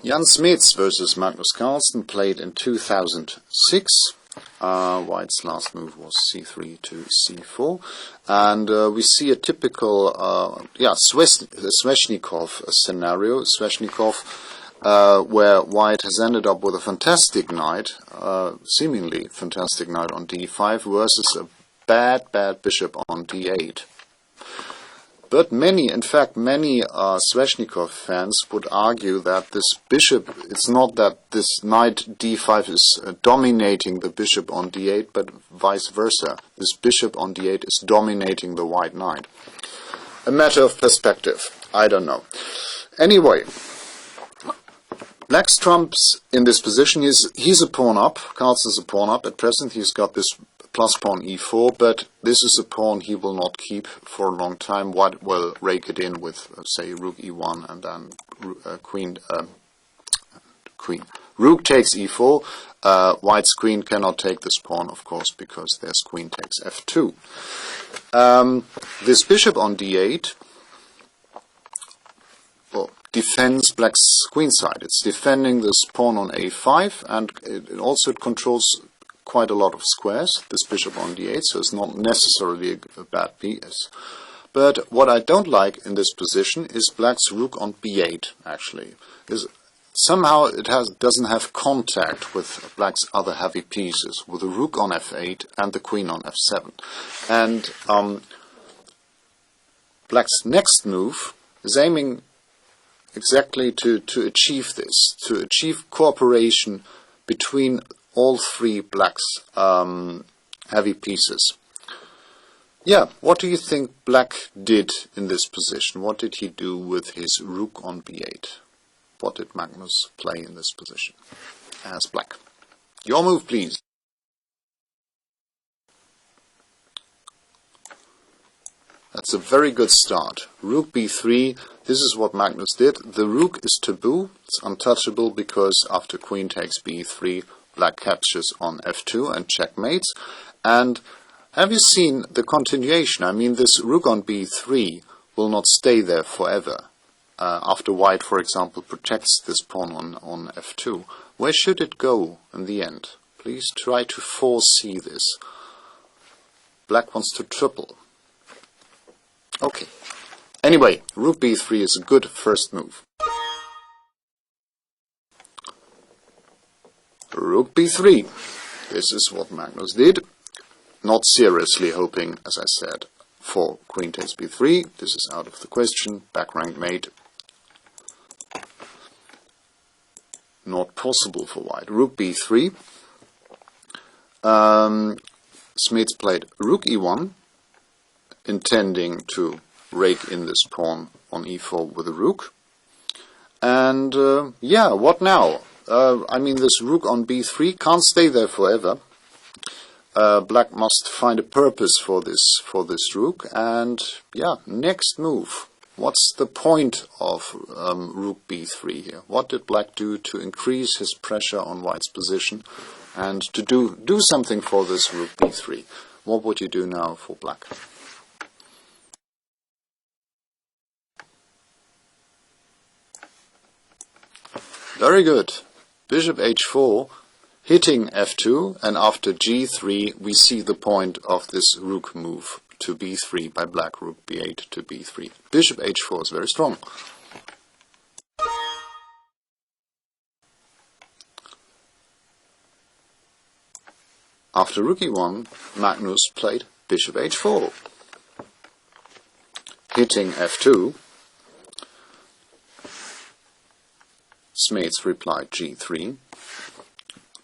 Jan Smits versus Magnus Carlsen, played in 2006. White's last move was c3 to c4, and we see a typical Sveshnikov scenario. Sveshnikov, where White has ended up with a fantastic knight, seemingly fantastic knight on d5 versus a bad bishop on d8. But many Sveshnikov fans would argue that this bishop, it's not that this knight d5 is dominating the bishop on d8, but vice versa. This bishop on d8 is dominating the white knight. A matter of perspective, I don't know. Anyway, Black's trumps in this position, he's a pawn up, Carlsen's a pawn up. At present he's got this plus pawn e4, but this is a pawn he will not keep for a long time. White will rake it in with, say, rook e1 and then queen. Rook takes e4. White's queen cannot take this pawn, of course, because there's queen takes f2. This bishop on d8 defends Black's queen side. It's defending this pawn on a5, and it also controls quite a lot of squares, this bishop on d8, so it's not necessarily a bad piece. But what I don't like in this position is Black's rook on b8, actually. Somehow it doesn't have contact with Black's other heavy pieces, with the rook on f8 and the queen on f7. And Black's next move is aiming exactly to achieve this, to achieve cooperation between all three Black's heavy pieces. Yeah, what do you think Black did in this position? What did he do with his rook on b8? What did Magnus play in this position as Black? Your move, please. That's a very good start. Rook b3, this is what Magnus did. The rook is taboo, it's untouchable, because after queen takes b3, Black captures on f2 and checkmates. And have you seen the continuation? I mean, this rook on b3 will not stay there forever. After White, for example, protects this pawn on f2. Where should it go in the end? Please try to foresee this. Black wants to triple. Okay. Anyway, rook b3 is a good first move. Rook b3. This is what Magnus did. Not seriously hoping, as I said, for queen takes b3. This is out of the question. Back rank mate. Not possible for White. Rook b3. Smits played rook e1, intending to rake in this pawn on e4 with a rook. And yeah, what now? I mean, this rook on b3 can't stay there forever. Black must find a purpose for this rook. And yeah, next move. What's the point of rook b3 here? What did Black do to increase his pressure on White's position and to do something for this rook b3? What would you do now for Black? Very good. Bishop h4, hitting f2, and after g3 we see the point of this rook move to b3 by Black. Rook b8 to b3. Bishop h4 is very strong. After rook e1, Magnus played bishop h4, hitting f2. Smits replied g3,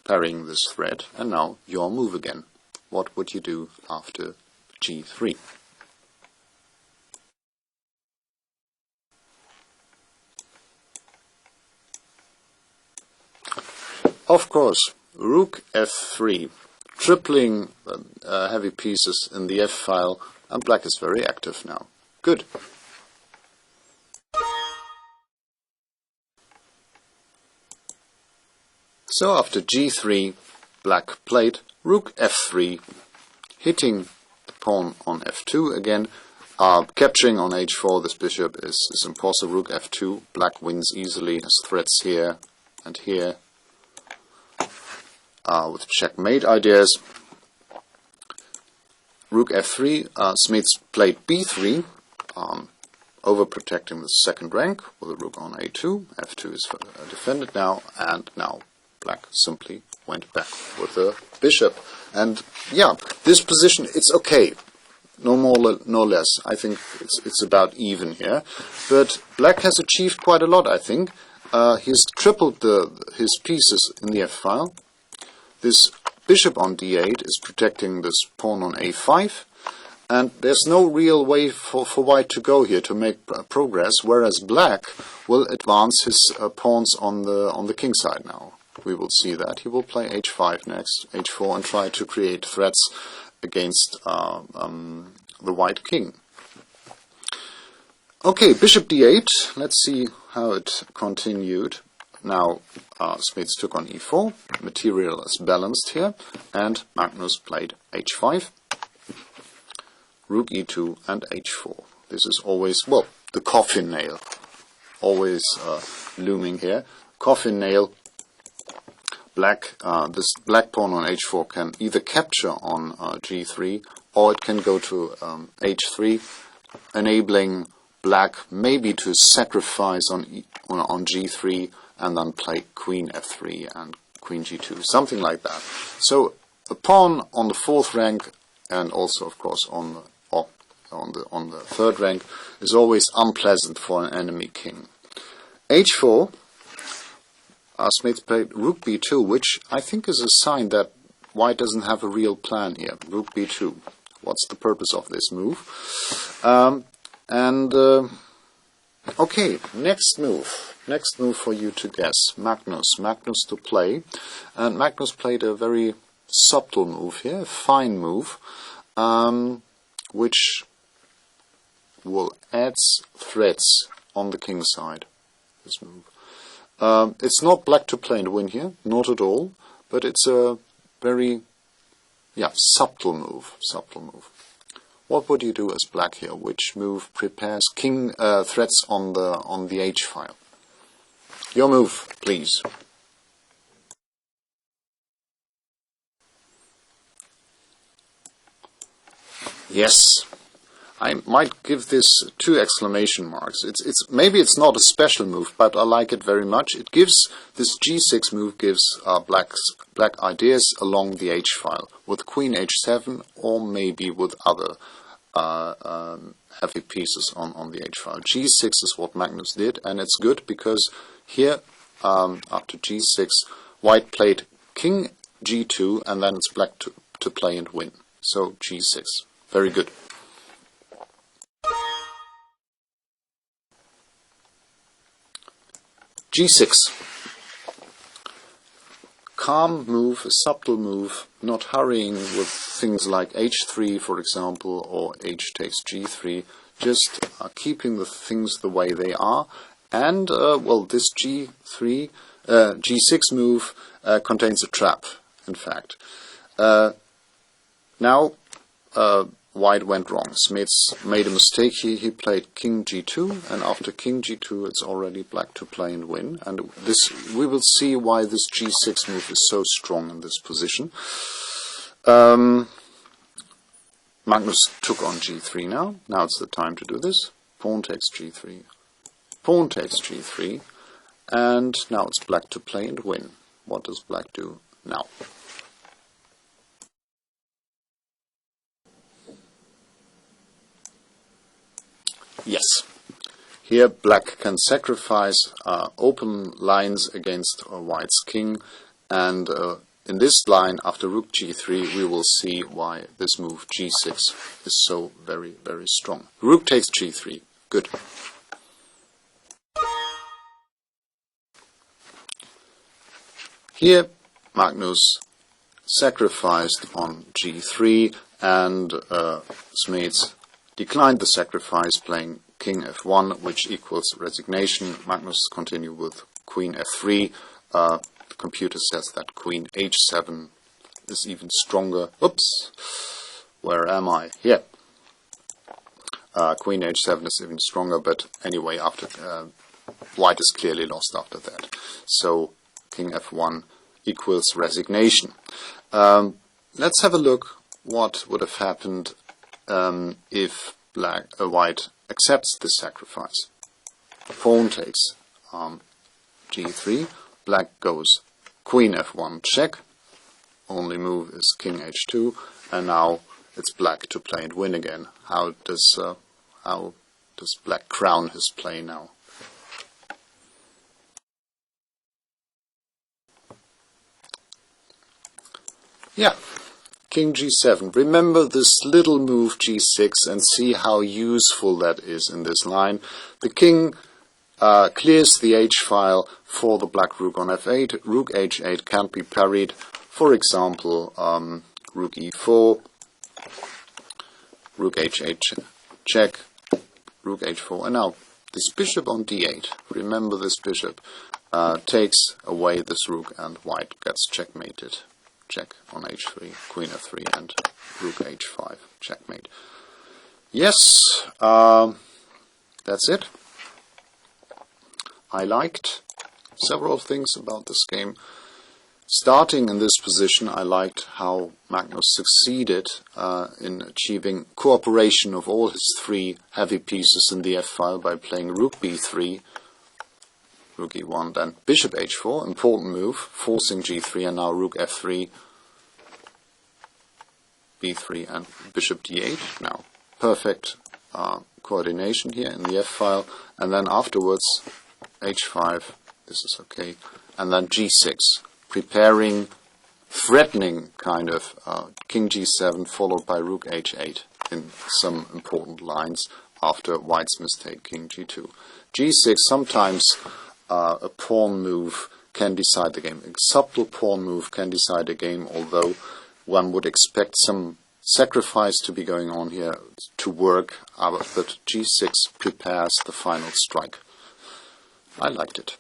parrying this thread, and now your move again. What would you do after g3? Of course, rook f3, tripling heavy pieces in the f-file, and Black is very active now. Good. So after g3, Black played rook f3, hitting the pawn on f2 again, Capturing on h4 this bishop is impossible. Rook f2, black wins easily, has threats here and here. With checkmate ideas. Rook f3, Smits played b3, overprotecting the second rank with a rook on a2. f2 is defended now, and now black simply went back with the bishop. And yeah, this position, it's okay. No more, no less. I think it's about even here. But black has achieved quite a lot, I think. He's tripled his pieces in the f-file. This bishop on d8 is protecting this pawn on a5. And there's no real way for white to go here to make progress, whereas black will advance his pawns on the king side now. We will see that. He will play h5 next, h4, and try to create threats against the white king. Okay, bishop d8. Let's see how it continued. Now Smits took on e4. Material is balanced here, and Magnus played h5. Rook e2 and h4. This is always, well, the coffin nail. Always looming here. Coffin nail. Black, this black pawn on h4 can either capture on g3, or it can go to h3, enabling black maybe to sacrifice on g3 and then play queen f3 and queen g2, something like that. So a pawn on the fourth rank, and also of course on the third rank, is always unpleasant for an enemy king. h4. Smits played rook b2, which I think is a sign that white doesn't have a real plan here. Rook b2. What's the purpose of this move? Okay, next move. Next move for you to guess. Magnus to play. And Magnus played a very subtle move here, a fine move, which will add threats on the king side. This move. It's not black to play and win here, not at all, but it's a very, subtle move. What would you do as black here? Which move prepares king threats on the h file? Your move, please. Yes. I might give this 2 exclamation marks. Maybe it's not a special move, but I like it very much. It gives, this g6 move gives black ideas along the h file with queen h7, or maybe with other heavy pieces on the h file. g6 is what Magnus did, and it's good because here after g6 white played king g2, and then it's black to play and win. So g6, very good. g6. Calm move, a subtle move, not hurrying with things like h3, for example, or h takes g3, just keeping the things the way they are. And, well, this g6 move contains a trap, in fact. Now, white went wrong. Smits made a mistake. He played king g2, and after king g2 it's already black to play and win. And this, we will see why this g6 move is so strong in this position. Magnus took on g3 now. Now it's the time to do this. Pawn takes g3. Pawn takes g3. And now it's black to play and win. What does black do now? Yes, here black can sacrifice open lines against white's king, and in this line after rook g3 we will see why this move g6 is so very, very strong. Rook takes g3, good. Here Magnus sacrificed on g3, and Smits declined the sacrifice, playing king f1, which equals resignation. Magnus continued with queen f3. The computer says that queen h7 is even stronger. Oops, where am I? Here. Queen h7 is even stronger, but anyway, after white is clearly lost after that. So king f1 equals resignation. Let's have a look what would have happened if white accepts this sacrifice. Pawn takes g3, black goes queen f1 check, only move is king h2, and now it's black to play and win again. How does black crown his play now? Yeah, king g7. Remember this little move g6 and see how useful that is in this line. The king clears the h-file for the black rook on f8. Rook h8 can't be parried. For example, rook e4, rook h8 check, rook h4, and now this bishop on d8. Remember this bishop takes away this rook and white gets checkmated. Check on h3, queen f3, and rook h5, checkmate. Yes, that's it. I liked several things about this game. Starting in this position, I liked how Magnus succeeded in achieving cooperation of all his three heavy pieces in the f-file by playing rook b3, rook e1, then bishop h4, important move, forcing g3, and now rook f3, b3, and bishop d8. Now, perfect coordination here in the f-file, and then afterwards h5, this is okay, and then g6, preparing, threatening kind of king g7 followed by rook h8 in some important lines after white's mistake, king g2. g6, sometimes a pawn move can decide the game. A subtle pawn move can decide the game, although one would expect some sacrifice to be going on here to work, but g6 prepares the final strike. I liked it.